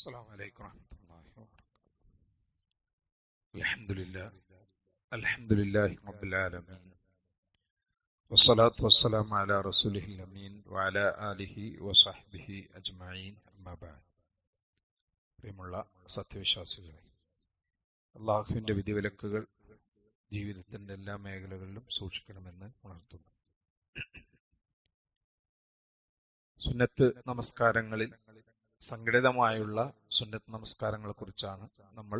السلام عليكم ورحمة الله وبركاته. الحمد لله رب العالمين والصلاة والسلام على رسوله الأمين وعلى آله وصحبه أجمعين أما بعد. പ്രിയമുള്ള സത്യവിശ്വാസികളെ, അള്ളാഹുവിന്റെ വിധിവിലക്കുകൾ ജീവിതത്തിന്റെ എല്ലാ മേഖലകളിലും സൂക്ഷിക്കണമെന്ന് ഉണർത്തുന്നു. സുന്നത്ത് നമസ്കാരങ്ങളിൽ സംഘടിതമായുള്ള സുന്നത്ത് നമസ്കാരങ്ങളെ കുറിച്ചാണ് നമ്മൾ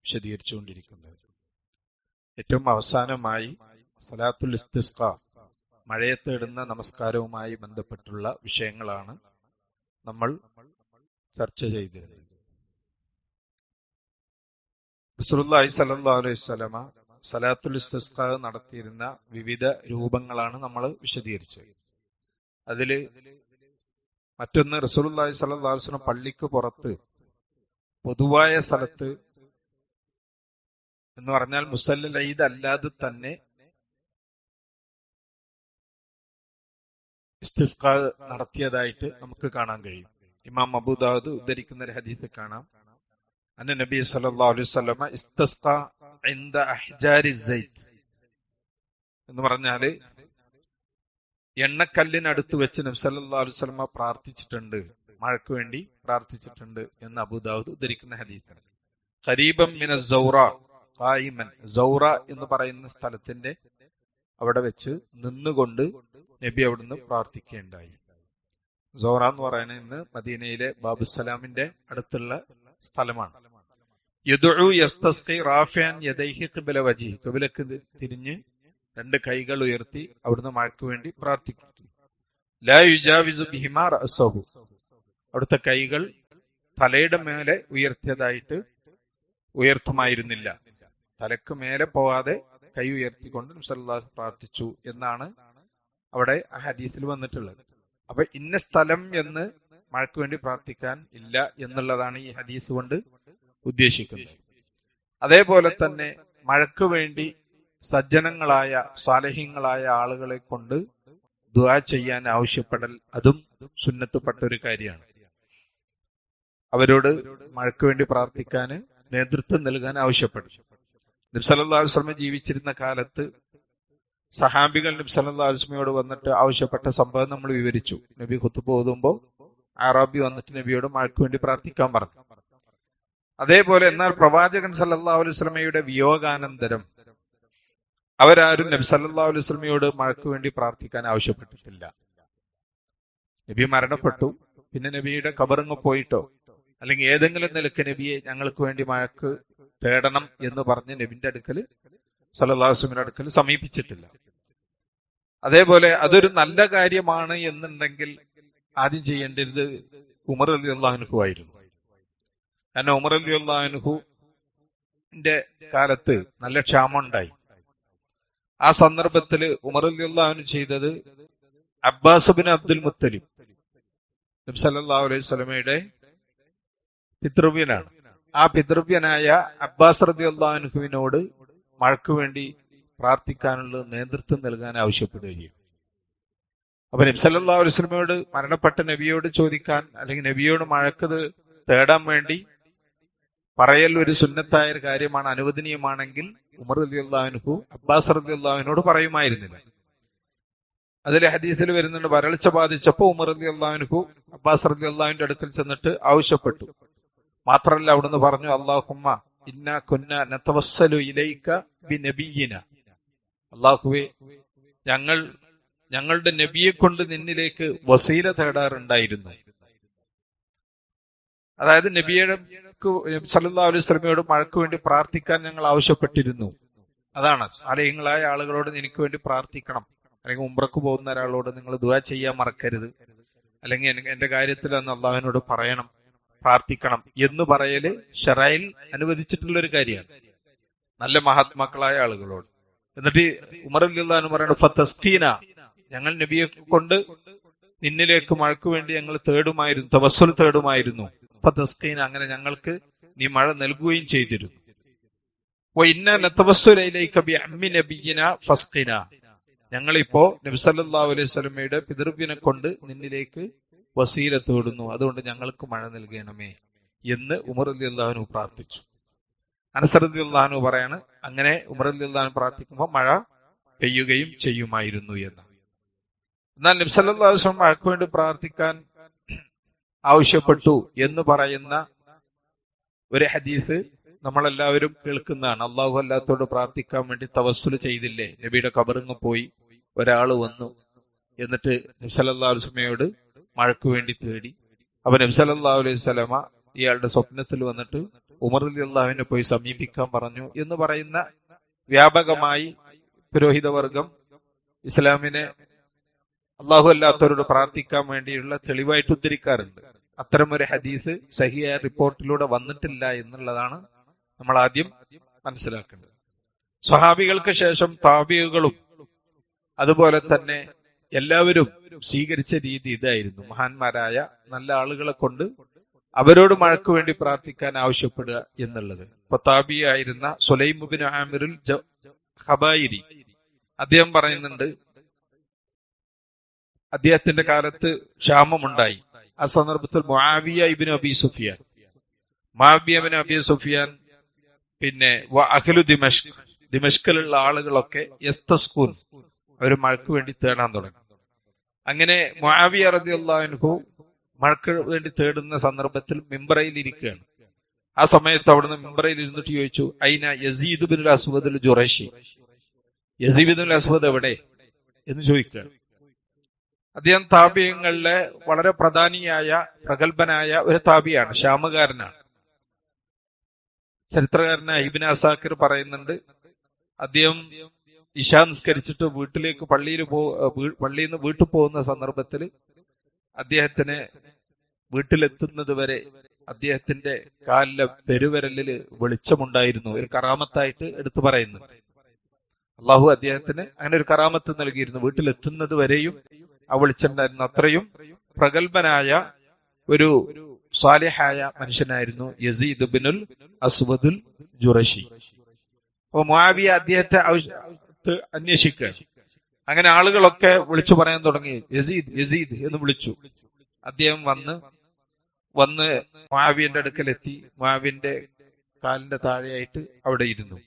വിശദീകരിച്ചുകൊണ്ടിരിക്കുന്നത്. ഏറ്റവും അവസാനമായി സലാത്തുൽ ഇസ്തിസ്ഖ, മഴയെ തേടുന്ന നമസ്കാരവുമായി ബന്ധപ്പെട്ടുള്ള വിഷയങ്ങളാണ് നമ്മൾ ചർച്ച ചെയ്തിരുന്നത്. റസൂലുള്ളാഹി സ്വല്ലല്ലാഹു അലൈഹി വസല്ലമ സലാത്തുൽ ഇസ്തിസ്ഖ നടത്തിയിരുന്ന വിവിധ രൂപങ്ങളാണ് നമ്മൾ വിശദീകരിച്ചത്. അതില് മറ്റൊന്ന്, റസൂലുള്ളാഹി സ്വല്ലല്ലാഹു അലൈഹി വസല്ലം പള്ളിക്ക് പുറത്ത് പൊതുവായ സ്ഥലത്ത് എന്ന് പറഞ്ഞാൽ മുസല്ലൽ ഈദ് അല്ലാതെ തന്നെ ഇസ്തിസ്ഖാ നടത്തിയതായിട്ട് നമുക്ക് കാണാൻ കഴിയും. ഇമാം അബൂ ദാവൂദ് ഉദ്ധരിക്കുന്ന ഒരു ഹദീസ് കാണാം. അന്ന നബി സല്ലല്ലാഹു അലൈഹി വസല്ലം ഇസ്തസ്ഖാ ഇൻദ അഹ്ജാരി സൈത്ത് എന്ന് പറഞ്ഞാല് എണ്ണക്കല്ലിനടുത്ത് വെച്ച് നബി സല്ലല്ലാഹു അലൈഹി വസല്ലം പ്രാർത്ഥിച്ചിട്ടുണ്ട്, മഴയ്ക്ക് വേണ്ടി പ്രാർത്ഥിച്ചിട്ടുണ്ട് എന്ന് അബൂ ദാവൂദ് ഉദ്ധരിക്കുന്ന ഹദീസാണ്. ഖരീബൻ മിന സൗറ ഖായിമൻ, സൗറ എന്ന് പറയുന്ന സ്ഥലത്തിന്റെ അവിടെ വെച്ച് നിന്നുകൊണ്ട് നബി അവിടുന്ന് പ്രാർത്ഥിക്കുകയുണ്ടായി. സൗറ എന്ന് പറയുന്നത് ഇന്ന് മദീനയിലെ ബാബുസലാമിന്റെ അടുത്തുള്ള സ്ഥലമാണ്. യദ്ഉ യസ്തസ്ഖി റാഫിഅൻ യദൈഹി ഖിബല വജ്ഹി, ഖിബലക്ക് തിരിഞ്ഞ് രണ്ട് കൈകൾ ഉയർത്തി അവിടുന്ന് മഴയ്ക്ക് വേണ്ടി പ്രാർത്ഥിക്കും. ലാ യുജാവിസു ബിഹിമാ റഅസഹു, അവിടുത്തെ കൈകൾ തലയുടെ മേലെ ഉയർത്തുമായിരുന്നില്ല. തലക്ക് മേലെ പോവാതെ കൈ ഉയർത്തിക്കൊണ്ട് നബി സല്ലല്ലാഹു അലൈഹി വസല്ലം പ്രാർത്ഥിച്ചു എന്നാണ് അവിടെ ആ ഹദീസിൽ വന്നിട്ടുള്ളത്. അപ്പൊ ഇന്ന സ്ഥലം എന്ന് മഴയ്ക്ക് വേണ്ടി പ്രാർത്ഥിക്കാൻ ഇല്ല എന്നുള്ളതാണ് ഈ ഹദീസ് കൊണ്ട് ഉദ്ദേശിക്കുന്നത്. അതേപോലെ തന്നെ മഴയ്ക്ക് വേണ്ടി സജ്ജനങ്ങളായ സാലിഹീങ്ങളായ ആളുകളെ കൊണ്ട് ദുആ ചെയ്യാൻ ആവശ്യപ്പെടൽ, അതും സുന്നത്തുപ്പെട്ട ഒരു കാര്യമാണ്. അവരോട് മഴയ്ക്ക് വേണ്ടി പ്രാർത്ഥിക്കാൻ നേതൃത്വം നൽകാൻ ആവശ്യപ്പെടും. നബി സല്ലല്ലാഹു അലൈഹി വസല്ലം ജീവിച്ചിരുന്ന കാലത്ത് സഹാബികൾ നബി സല്ലല്ലാഹു അലൈഹി വസല്ലമയോട് വന്നിട്ട് ആവശ്യപ്പെട്ട സംഭവം നമ്മൾ വിവരിച്ചു. നബി ഖുതുബ ഓതുമ്പോൾ അറാബി വന്നിട്ട് നബിയോട് മഴയ്ക്ക് വേണ്ടി പ്രാർത്ഥിക്കാൻ പറഞ്ഞു. അതേപോലെ എന്നാൽ പ്രവാചകൻ സല്ലല്ലാഹു അലൈഹി വസല്ലമയുടെ വിയോഗാനന്തരം അവരാരും നബി സല്ലല്ലാഹു അലൈഹി വസല്ലമയോട് മഴയ്ക്ക് വേണ്ടി പ്രാർത്ഥിക്കാൻ ആവശ്യപ്പെട്ടിട്ടില്ല. നബി മരണപ്പെട്ടു, പിന്നെ നബിയുടെ ഖബറിങ്ങ് പോയിട്ടോ അല്ലെങ്കിൽ ഏതെങ്കിലും നിലക്ക് നബിയെ ഞങ്ങൾക്ക് വേണ്ടി മഴയ്ക്ക് തേടണം എന്ന് പറഞ്ഞ് നബിന്റെ അടുക്കൽ സല്ലല്ലാഹു അലൈഹി വസല്ലമയുടെ അടുക്കൽ സമീപിച്ചിട്ടില്ല. അതേപോലെ അതൊരു നല്ല കാര്യമാണ് എന്നുണ്ടെങ്കിൽ ആദ്യം ചെയ്യേണ്ടത് ഉമർ റളിയല്ലാഹു അൻഹു ആയിരുന്നു. കാരണം ഉമർ റളിയല്ലാഹു അൻഹുവിന്റെ കാലത്ത് നല്ല ക്ഷാമം ഉണ്ടായി. ആ സന്ദർഭത്തിൽ ഉമർ റളിയല്ലാഹു അൻഹു ചെയ്തത് അബ്ബാസ് ബിൻ അബ്ദുൽ മുത്തലിബ് നബി സല്ലല്ലാഹു അലൈഹി വസല്ലമയുടെ പിതൃവ്യനാണ്. ആ പിതൃവ്യനായ അബ്ബാസ് റളിയല്ലാഹു അൻഹുവിനോട് മഴയ്ക്ക് വേണ്ടി പ്രാർത്ഥിക്കാനുള്ള നേതൃത്വം നൽകാൻ ആവശ്യപ്പെടുകയും. അപ്പൊ നബി സല്ലല്ലാഹു അലൈഹി വസല്ലമയോട്, മരണപ്പെട്ട നബിയോട് ചോദിക്കാൻ അല്ലെങ്കിൽ നബിയോട് മഴയ്ക്ക് തേടാൻ വേണ്ടി പറയൽ ഒരു സുന്നത്തായ ഒരു കാര്യമാണ്, അനുവദനീയമാണെങ്കിൽ ഉമർ റളിയല്ലാഹു അൻഹു അബ്ബാസ് റളിയല്ലാഹു അൻഹുവിനോട് പറയുമായിരുന്നില്ല. അതിലെ ഹദീസിൽ വരുന്നുണ്ട്, വരൾച്ച ബാധിച്ചപ്പോ ഉമർ റളിയല്ലാഹു അൻഹു അബ്ബാസ് റളിയല്ലാഹു അൻഹുവിന്റെ അടുക്കൽ ചെന്നിട്ട് ആവശ്യപ്പെട്ടു. മാത്രമല്ല അവിടുന്ന് പറഞ്ഞു, അല്ലാഹുമ്മ ഇന്നാ കുന്നാ നതവസ്സലു ഇലൈക ബിനബിയിന, അല്ലാഹുവേ ഞങ്ങളുടെ നബിയെ കൊണ്ട് നിന്നിലേക്ക് വസീല തേടാറുണ്ടായിരുന്നു. അതായത് നബി സല്ലല്ലാഹു അലൈഹി വസല്ലമയോട് മഴയ്ക്ക് വേണ്ടി പ്രാർത്ഥിക്കാൻ ഞങ്ങൾ ആവശ്യപ്പെട്ടിരുന്നു. അതാണ് സാലിഹീങ്ങളായ ആളുകളോട് എനിക്ക് വേണ്ടി പ്രാർത്ഥിക്കണം, അല്ലെങ്കിൽ ഉംറക്ക് പോകുന്ന ഒരാളോട് നിങ്ങൾ ദുആ ചെയ്യാൻ മറക്കരുത്, അല്ലെങ്കിൽ എന്റെ കാര്യത്തിൽ അന്ന് അള്ളാഹുവിനോട് പറയണം, പ്രാർത്ഥിക്കണം എന്ന് പറയല് ശറയിൽ അനുവദിച്ചിട്ടുള്ള ഒരു കാര്യമാണ്, നല്ല മഹാത്മാക്കളായ ആളുകളോട്. എന്നിട്ട് ഉമർ റളിയല്ലാഹു അൻഹു പറയുന്നു, ഫതസ്ഖീന, ഞങ്ങൾ നബിയെ കൊണ്ട് നിന്നിലേക്ക് മഴയ്ക്ക് വേണ്ടി ഞങ്ങൾ തേടുമായിരുന്നു, തവസ്സുൽ തേടുമായിരുന്നു. ഫതസ്ഖീന, അങ്ങനെ ഞങ്ങൾക്ക് നീ മഴ നൽകുകയും ചെയ്തിരുന്നു. വഇന്നാ നതവസ്സലു ഇലൈക ബിഅമ്മി നബിയിന ഫസ്ഖിന, ഞങ്ങളിപ്പോ നബി സല്ലല്ലാഹു അലൈഹി വസല്ലമയുടെ പിതൃവ്യനെ കൊണ്ട് നിന്നിലേക്ക് വസീല തേടുന്നു, അതുകൊണ്ട് ഞങ്ങൾക്ക് മഴ നൽകണമേ എന്ന് ഉമർ റളിയല്ലാഹു അൻഹു പ്രാർത്ഥിച്ചു. അനസ് റളിയല്ലാഹു അൻഹു പറയാണ്, അങ്ങനെ ഉമർ റളിയല്ലാഹു അൻഹു പ്രാർത്ഥിക്കുമ്പോൾ മഴ പെയ്യുകയും ചെയ്യുമായിരുന്നു എന്ന്. എന്നാൽ നബി സല്ലല്ലാഹു അലൈഹി വസല്ലം മഴയ്ക്ക് വേണ്ടി പ്രാർത്ഥിക്കാൻ ആവശ്യപ്പെട്ടു എന്ന് പറയുന്ന ഒരു ഹദീസ് നമ്മളെല്ലാവരും കേൾക്കുന്നതാണ്. അള്ളാഹു അല്ലാത്തോട് പ്രാർത്ഥിക്കാൻ വേണ്ടി തവസ്സുൽ ചെയ്തില്ലേ? നബിയുടെ ഖബറിങ്ങ് പോയി ഒരാൾ വന്നു, എന്നിട്ട് നബി സല്ലല്ലാഹു അലൈഹി വസല്ലമയോട് മഴയ്ക്ക് വേണ്ടി തേടി. അപ്പൊ നബി സല്ലല്ലാഹു അലൈഹി വസല്ലമ ഇയാളുടെ സ്വപ്നത്തിൽ വന്നിട്ട് ഉമർ റളിയല്ലാഹുവിനെ പോയി സമീപിക്കാൻ പറഞ്ഞു എന്ന് പറയുന്ന വ്യാപകമായി പുരോഹിതവർഗം ഇസ്ലാമിനെ അള്ളാഹു അല്ലാത്തവരോട് പ്രാർത്ഥിക്കാൻ വേണ്ടിയുള്ള തെളിവായിട്ട് ഉദ്ധരിക്കാറുണ്ട്. അത്തരമൊരു ഹദീസ് സഹിയായ റിപ്പോർട്ടിലൂടെ വന്നിട്ടില്ല എന്നുള്ളതാണ് നമ്മൾ ആദ്യം മനസ്സിലാക്കേണ്ടത്. സ്വഹാബികൾക്ക് ശേഷം താബിഈകളും അതുപോലെ തന്നെ എല്ലാവരും സ്വീകരിച്ച രീതി ഇതായിരുന്നു. മഹാന്മാരായ നല്ല ആളുകളെ കൊണ്ട് അവരോട് മഴയ്ക്ക് വേണ്ടി പ്രാർത്ഥിക്കാൻ ആവശ്യപ്പെടുക എന്നുള്ളത്. ഇപ്പൊ താബിയായിരുന്ന സുലൈം ഇബ്നു ആമിറുൽ ഖബായിരി അദ്ദേഹം പറയുന്നുണ്ട്, അദ്ദേഹത്തിന്റെ കാലത്ത് ക്ഷാമമുണ്ടായി. ആ സന്ദർഭത്തിൽ മുആവിയ ഇബ്നു അബി സുഫിയാൻ പിന്നെ അഹ്ലു ദിമഷ്കിലുള്ള ആളുകളൊക്കെ യസ്തസ്കൂൻ, അവർ മഴയ്ക്ക് വേണ്ടി തേടാൻ തുടങ്ങി. അങ്ങനെ മുആവിയ റളിയല്ലാഹു അൻഹു മഴയ്ക്ക് വേണ്ടി തേടുന്ന സന്ദർഭത്തിൽ മിംബറയിൽ ഇരിക്കുകയാണ്. ആ സമയത്ത് അവിടുന്ന് മിംബറയിൽ ഇരുന്നിട്ട് ചോദിച്ചു, ഐന യസീദ് ഇബ്നുൽ അസ്വദുൽ ജുറൈശി, യസീദ് ഇബ്നുൽ അസ്വദ് എവിടെ എന്ന് ചോദിക്കുകയാണ്. അദ്ദേഹം താബിഈങ്ങളിലെ വളരെ പ്രധാനിയായ പ്രഗത്ഭനായ ഒരു താബിയാണ്, ഷാമുകാരനാണ്. ചരിത്രകാരനായ ഇബ്നു അസാക്കിർ പറയുന്നുണ്ട്, അദ്ദേഹം ഇശാ നിസ്കരിച്ചിട്ട് വീട്ടിലേക്ക് പള്ളിയിൽ നിന്ന് വീട്ടിൽ പോകുന്ന സന്ദർഭത്തിൽ അദ്ദേഹത്തിന് വീട്ടിലെത്തുന്നത് വരെ അദ്ദേഹത്തിന്റെ കാലിലെ പെരുവിരലില് വെളിച്ചമുണ്ടായിരുന്നു. ഒരു കറാമത്തായിട്ട് എടുത്തു പറയുന്നുണ്ട്. അള്ളാഹു അദ്ദേഹത്തിന് അങ്ങനെ ഒരു കറാമത്ത് നൽകിയിരുന്നു. വീട്ടിലെത്തുന്നത് വരെയും ആ വെളിച്ചുണ്ടായിരുന്നു. അത്രയും പ്രഗത്ഭനായ ഒരു സാലിഹായ മനുഷ്യനായിരുന്നു യസീദ് ഇബ്നുൽ അസ്വദുൽ ജുറൈശി. അപ്പൊ മുആവിയ അദ്ദേഹത്തെ അന്വേഷിക്കുകയാണ്. അങ്ങനെ ആളുകളൊക്കെ വിളിച്ചു പറയാൻ തുടങ്ങി, യസീദ് യസീദ് എന്ന് വിളിച്ചു. അദ്ദേഹം വന്ന് മുആവിയന്റെ അടുക്കലെത്തി. മുആവിയന്റെ കാലിന്റെ താഴെയായിട്ട് അവിടെ ഇരുന്നു.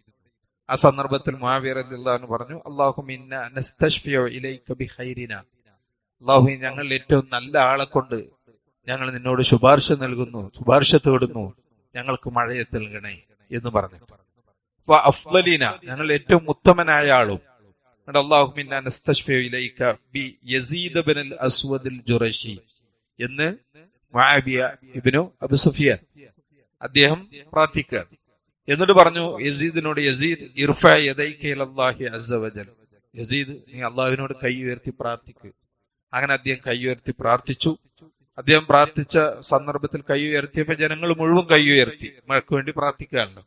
ആ സന്ദർഭത്തിൽ മുആവിയ റളിയല്ലാഹു അൻഹു പറഞ്ഞു, അല്ലാഹുമ്മ ഇന്നാ നസ്തശ്ഫിഉ ഇലൈക ബിഖൈരിനാ, അല്ലാഹു ഞങ്ങൾ ഏറ്റവും നല്ല ആളെ കൊണ്ട് ഞങ്ങൾ നിന്നോട് ശുപാർശ നൽകുന്നു, ശുപാർശ തേടുന്നു, ഞങ്ങൾക്ക് മഴയെ നൽകണേ എന്ന് പറഞ്ഞു. അഫ്ളലിന, ഞങ്ങൾ ഏറ്റവും ഉത്തമനായ ആളും. അല്ലാഹുമ്മ ഇന്നാ നസ്തശ്ഫിഉ ഇലൈക ബി യസീദ് ഇബ്നുൽ അസ്വദുൽ ജുറൈശി എന്ന് മുആവിയ ഇബ്നു അബൂ സുഫിയാൻ അദ്ദേഹം പ്രാർത്ഥിക്കുകയാണ്. എന്നിട്ട് പറഞ്ഞു യസീദിനോട്, യസീദ് ഇർഫ യദൈക ഇലല്ലാഹി അസ്സ വജൽ, യസീദ് നീ അള്ളാഹുവിനോട് കൈ ഉയർത്തി പ്രാർത്ഥിക്കുക. അങ്ങനെ അദ്ദേഹം കൈ ഉയർത്തി പ്രാർത്ഥിച്ചു. അദ്ദേഹം പ്രാർത്ഥിച്ച സന്ദർഭത്തിൽ കൈ ഉയർത്തിയപ്പോൾ ജനങ്ങൾ മുഴുവൻ കൈ ഉയർത്തി, മഴയ്ക്ക് വേണ്ടി പ്രാർത്ഥിക്കുകയാണല്ലോ.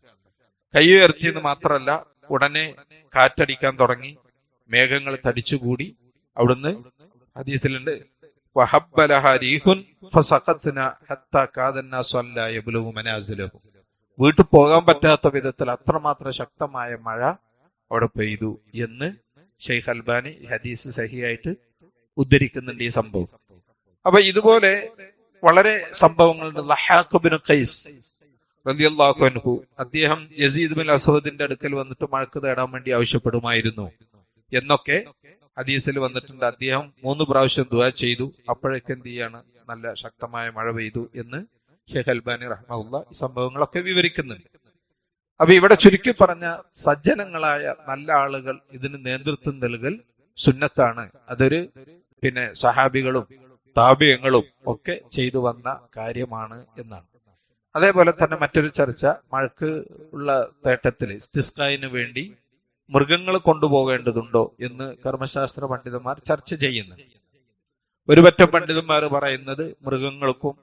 കൈ ഉയർത്തിയെന്ന് മാത്രമല്ല, ഉടനെ കാറ്റടിക്കാൻ തുടങ്ങി, മേഘങ്ങൾ തടിച്ചുകൂടി. അവിടുന്ന് ഹദീസിലുണ്ട്, വീട്ടിൽ പോകാൻ പറ്റാത്ത വിധത്തിൽ അത്രമാത്രം ശക്തമായ മഴ അവിടെ പെയ്തു എന്ന് ഷെയ്ഖ് അൽബാനി ഹദീസ് സഹിയായിട്ട് ഉദ്ധരിക്കുന്നുണ്ട് ഈ സംഭവം. അപ്പൊ ഇതുപോലെ വളരെ സംഭവങ്ങളുണ്ട്. ലഹാഖ് ഇബ്നു ഖൈസ് റളിയല്ലാഹു അൻഹു അദ്ദേഹം യസീദ് ബിൻ അസ്വദിന്റെ അടുക്കൽ വന്നിട്ട് മഴക്ക് തേടാൻ വേണ്ടി ആവശ്യപ്പെടുമായിരുന്നു എന്നൊക്കെ ഹദീസിൽ വന്നിട്ടുണ്ട്. അദ്ദേഹം 3 പ്രാവശ്യം ദുആ ചെയ്തു. അപ്പോഴേക്ക് എന്ത് ചെയ്യാണ്, നല്ല ശക്തമായ മഴ പെയ്തു എന്ന് ഷെയ്ഖ് അൽബാനി റഹ്മഹുല്ലാ ഈ സംഭവങ്ങളൊക്കെ വിവരിക്കുന്നുണ്ട്. അപ്പൊ ഇവിടെ ചുരുക്കി പറഞ്ഞ സജ്ജനങ്ങളായ നല്ല ആളുകൾ ഇതിന് നേതൃത്വം നൽകൽ സുന്നത്താണ്. അതൊരു സഹാബികളും താബിഈങ്ങളും ഒക്കെ ചെയ്തു വന്ന കാര്യമാണ് എന്നാണ്. അതേപോലെ തന്നെ മറ്റൊരു ചർച്ച, മഴക്ക് ഉള്ള തേട്ടത്തിൽ ഇസ്തിസ്ഖായിന് വേണ്ടി മൃഗങ്ങൾ കൊണ്ടുപോകേണ്ടതുണ്ടോ എന്ന് കർമ്മശാസ്ത്ര പണ്ഡിതന്മാർ ചർച്ച ചെയ്യുന്നുണ്ട്. ഒരുപറ്റം പണ്ഡിതന്മാർ പറയുന്നത് മൃഗങ്ങൾക്കും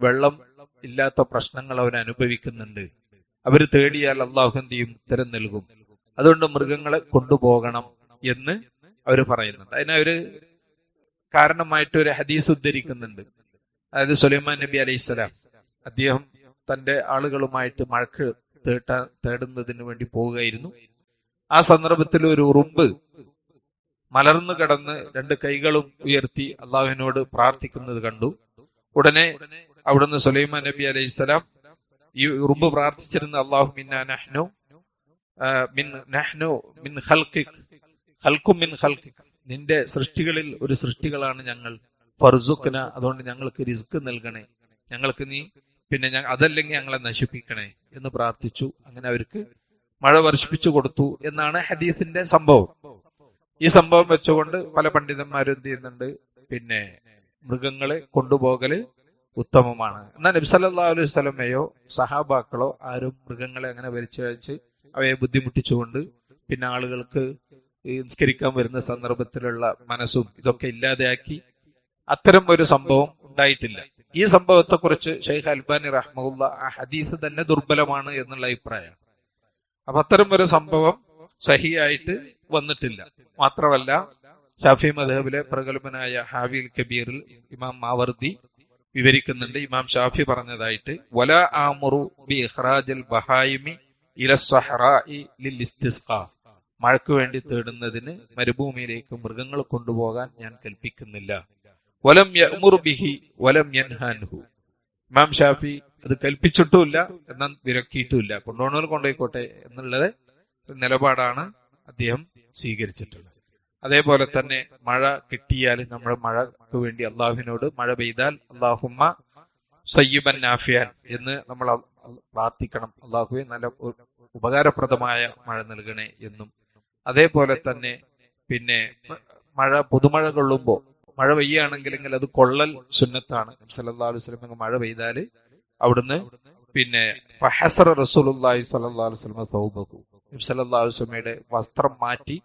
വെള്ളം ഇല്ലാത്ത പ്രശ്നങ്ങൾ അവർ അനുഭവിക്കുന്നുണ്ട്, അവര് തേടിയാൽ അള്ളാഹു എന്ത് ചെയ്യും, ഉത്തരം നൽകും, അതുകൊണ്ട് മൃഗങ്ങളെ കൊണ്ടുപോകണം എന്ന് അവർ പറയുന്നുണ്ട്. അതിനവര് കാരണമായിട്ട് ഒരു ഹദീസ് ഉദ്ധരിക്കുന്നുണ്ട്. അതായത് സുലൈമാൻ നബി അലൈഹിസ്സലാം അദ്ദേഹം തന്റെ ആളുകളുമായിട്ട് മഴക്ക് തേടുന്നതിന് വേണ്ടി പോവുകയായിരുന്നു. ആ സന്ദർഭത്തിൽ ഒരു ഉറുമ്പ് മലർന്നു കിടന്ന് 2 കൈകളും ഉയർത്തി അള്ളാഹുവിനോട് പ്രാർത്ഥിക്കുന്നത് കണ്ടു. ഉടനെ അവിടുന്ന് സുലൈമാൻ നബി അലൈഹിസ്സലാം ഈ ഉറുമ്പ് പ്രാർത്ഥിച്ചിരുന്ന അല്ലാഹു മിന്നാ നഹ്നു മിൻ ഖൽഖിക് ഖൽഖും മിൻ ഖൽഖിക്, നിന്റെ സൃഷ്ടികളിൽ ഒരു സൃഷ്ടികളാണ് ഞങ്ങൾ, ഫർസുഖ്ന, അതുകൊണ്ട് ഞങ്ങൾക്ക് റിസ്ക് നൽകണേ, ഞങ്ങൾക്ക് നീ അതല്ലെങ്കിൽ ഞങ്ങളെ നശിപ്പിക്കണേ എന്ന് പ്രാർത്ഥിച്ചു. അങ്ങനെ അവർക്ക് മഴ വർഷിപ്പിച്ചു കൊടുത്തു എന്നാണ് ഹദീസിന്റെ സംഭവം. ഈ സംഭവം വെച്ചുകൊണ്ട് പല പണ്ഡിതന്മാരും എന്ത് ചെയ്യുന്നുണ്ട്, മൃഗങ്ങളെ കൊണ്ടുപോകല് ഉത്തമമാണ്. എന്നാൽ നബി സല്ലല്ലാഹു അലൈഹി വസല്ലമയോ സഹാബാക്കളോ ആരും മൃഗങ്ങളെ അങ്ങനെ വലിച്ചഴിച്ച് അവയെ ബുദ്ധിമുട്ടിച്ചുകൊണ്ട് ആളുകൾക്ക് നിസ്കരിക്കാൻ വരുന്ന സന്ദർഭത്തിലുള്ള മനസ്സും ഇതൊക്കെ ഇല്ലാതെയാക്കി അത്തരം ഒരു സംഭവം ഉണ്ടായിട്ടില്ല. ഈ സംഭവത്തെ കുറിച്ച് ഷെയ്ഖ് അൽബാനി റഹ്മഹുല്ല ആ ഹദീസ് തന്നെ ദുർബലമാണ് എന്നുള്ള അഭിപ്രായമാണ്. അപ്പൊ അത്തരം ഒരു സംഭവം സഹിയായിട്ട് വന്നിട്ടില്ല. മാത്രമല്ല ഷാഫി മദ്ഹബിലെ പ്രഗത്ഭനായ ഹാവിൽ കബീറിൽ ഇമാം മാവർദി വിവരിക്കുന്നുണ്ട്, ഇമാം ഷാഫി പറഞ്ഞതായിട്ട്, വലാ ആമുറു ബി ഇഖ്റാജൽ ബഹായിമി ഇല സ്വഹറാഇ ലിൽ ഇസ്തിസ്ഖാ, മഴയ്ക്ക് വേണ്ടി തേടുന്നതിന് മരുഭൂമിയിലേക്ക് മൃഗങ്ങൾ കൊണ്ടുപോകാൻ ഞാൻ കൽപ്പിക്കുന്നില്ല. വലം യഅ്മുറു ബിഹി വലം യൻഹാൻഹു, ഇമാം ഷാഫി അത് കൽപ്പിച്ചിട്ടുമില്ല എന്നാൽ വിലക്കിയിട്ടുമില്ല. കൊണ്ടുപോകണവർ കൊണ്ടുപോയിക്കോട്ടെ എന്നുള്ളത് നിലപാടാണ് അദ്ദേഹം സ്വീകരിച്ചിട്ടുള്ളത്. അതേപോലെ തന്നെ മഴ കിട്ടിയാൽ നമ്മൾ മഴക്ക് വേണ്ടി അള്ളാഹുവിനോട് മഴ പെയ്താൽ അല്ലാഹുമ്മ സയ്യിബൻ നാഫിയാൻ എന്ന് നമ്മൾ പ്രാർത്ഥിക്കണം, അള്ളാഹുവെ നല്ല ഉപകാരപ്രദമായ മഴ നൽകണേ എന്നും. അതേപോലെ തന്നെ പുതുമഴ കൊള്ളുമ്പോ മഴ പെയ്യുകയാണെങ്കിൽ അത് കൊള്ളൽ സുന്നത്താണ്. നബി സല്ലല്ലാഹു അലൈഹി വസല്ലം മഴ പെയ്താല് അവിടുന്ന് ഫഹസറ റസൂലുള്ളാഹി സ്വല്ലല്ലാഹു അലൈഹി വസല്ലം സൗബഹു, നബി സല്ലല്ലാഹു അലൈഹി വസല്ലമയുടെ വസ്ത്രം മാറ്റി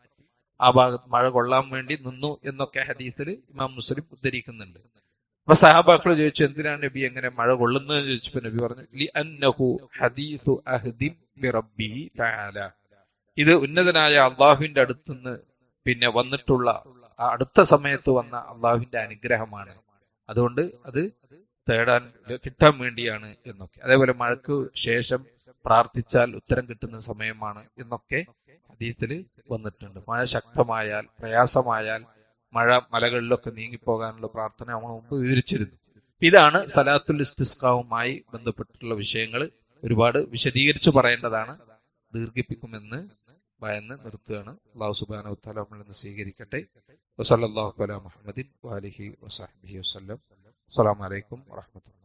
ആ ഭാഗത്ത് മഴ കൊള്ളാൻ വേണ്ടി നിന്നു എന്നൊക്കെ ഹദീസിൽ ഇമാം മുസ്ലിം ഉദ്ധരിക്കുന്നുണ്ട്. അപ്പൊ സഹാബാക്കൾ ചോദിച്ചു, എന്തിനാണ് നബി എങ്ങനെ മഴ കൊള്ളുന്നത് ചോദിച്ചപ്പോ നബി പറഞ്ഞു, ലി അന്നഹു ഹദീസു അഹ്ദിൻ ബിറബ്ബിഹി തആല, ഇത് ഉന്നതനായ അള്ളാഹുവിന്റെ അടുത്തുനിന്ന് വന്നിട്ടുള്ള അടുത്ത സമയത്ത് വന്ന അള്ളാഹുവിന്റെ അനുഗ്രഹമാണ്, അതുകൊണ്ട് അത് കിട്ടാൻ വേണ്ടിയാണ് എന്നൊക്കെ. അതേപോലെ മഴയ്ക്ക് ശേഷം പ്രാർത്ഥിച്ചാൽ ഉത്തരം കിട്ടുന്ന സമയമാണ് എന്നൊക്കെ ഹദീസിൽ വന്നിട്ടുണ്ട്. മഴ ശക്തമായാൽ, പ്രയാസമായാൽ, മഴ മലകളിലൊക്കെ നീങ്ങിപ്പോകാനുള്ള പ്രാർത്ഥന നമ്മൾ മുമ്പ് വിവരിച്ചിരുന്നു. ഇതാണ് സലാത്തുൽ ഇസ്തിസ്ഖാവുമായി ബന്ധപ്പെട്ടിട്ടുള്ള വിഷയങ്ങൾ. ഒരുപാട് വിശദീകരിച്ചു പറയേണ്ടതാണ്, ദീർഘിപ്പിക്കുമെന്ന് ഭയന്ന് നിർത്തുകയാണ്. അല്ലാഹു സുബ്ഹാനഹു വ തആല നമ്മളിൽ നിന്ന് സ്വീകരിക്കട്ടെ. വസല്ലല്ലാഹു അലാ മുഹമ്മദിൻ വഅലിഹി വസഹ്ബിഹി വസല്ലം. അസ്സലാമു അലൈക്കും വറഹ്മത്തുള്ളാഹി.